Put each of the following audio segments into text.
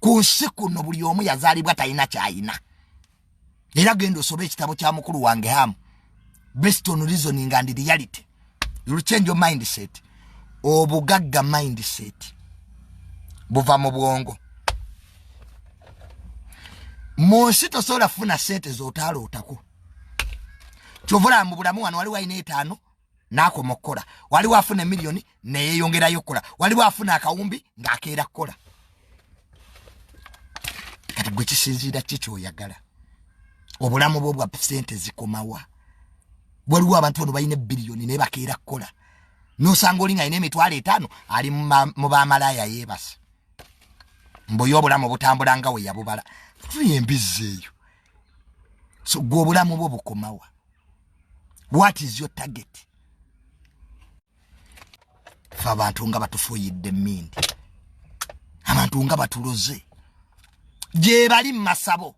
ku nsi kuno buli omu yazaalibwa talina kyayina. Era genda osobe ekitabo kya mukulu wange Hamu, Based on Reasoning and Reality. You will change your mindset. Obugagga mindset. Buva mu bwongo. Monsi tosobola funa sente z'otaala otako. Kyovula mu bulamu wano waliwo ayina 5 n'akoma okukola. Waliwo afuna miliyoni neyeeyongerayo okukola. Waliwo afuna akawumbi ng'akeera kukola. Kati gwe kisinziira ki ky'oyagala? Obulamu bwo bwa sente zikomawa. Waliwo abantu bano balina biliyoni naye bakeera kukola. N'osanga oli ng'alina emitwalo 5 ali mu bamalaya yeebase. Mbuyo obulamu butambula nga we yabubala. Tuyembizeeyo. So gwe obulamu bwo bukomawa. What is your target? Fa abantu nga batufuuyidde mmindi. Abantu nga batuloze. Gye bali mu masabo.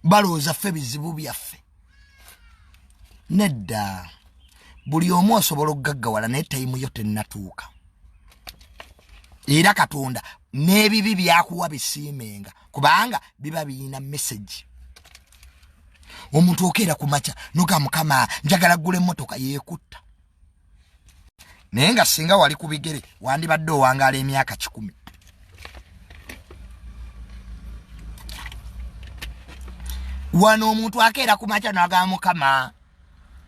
Balowooza ffe bizibu byaffe. Nedda. Buli omu osobola okugaggawala naye tayimu yo tennatuuka. Era Katonda n'ebibi byakuwa bisiimenga kubanga biba birina message. Omuntu okeera ku makya noga Mukama njagala ggula emmotoka yeekutta. Naye nga singa wali ku bigere wandibadde owangaala emyaka 10. Wano omuntu akeera ku makya n'agamba Mukama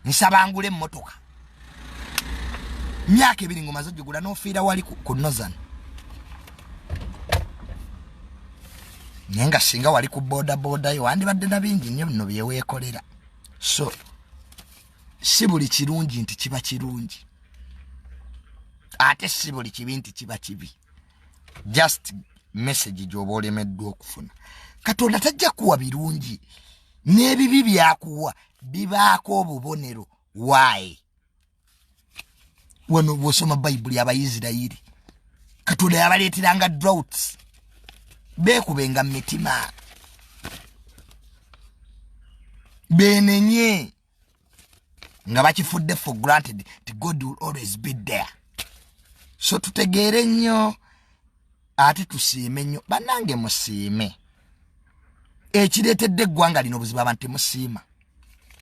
nsaba ngule emmotoka. Myaka 2 ngomaze ogigula n'ofiira wali ku Nozana. Nenga singa wali ku boda yo wandibadde na bingi nnyo bino byeweekolera. So si buli kirungi nti kiba kirungi. Ate si buli kibi nti kiba kibi. Just message gy'oba olemeddwa okufuna. Katonda tajja kuwa birungi. N'ebibi byakuwa bibaako obubonero. Why? Wano bw'osoma Bayibuli Abayisirayiri Katonda yabaleeteranga droughts. Beekubenga mu mitima. Benenye. Nga bakifudde for granted that God will always be there. So tutegeere nnyo ate tusiime nnyo. Bannange musiime. Ekireetedde eggwanga lino buzibu abantu temusiima.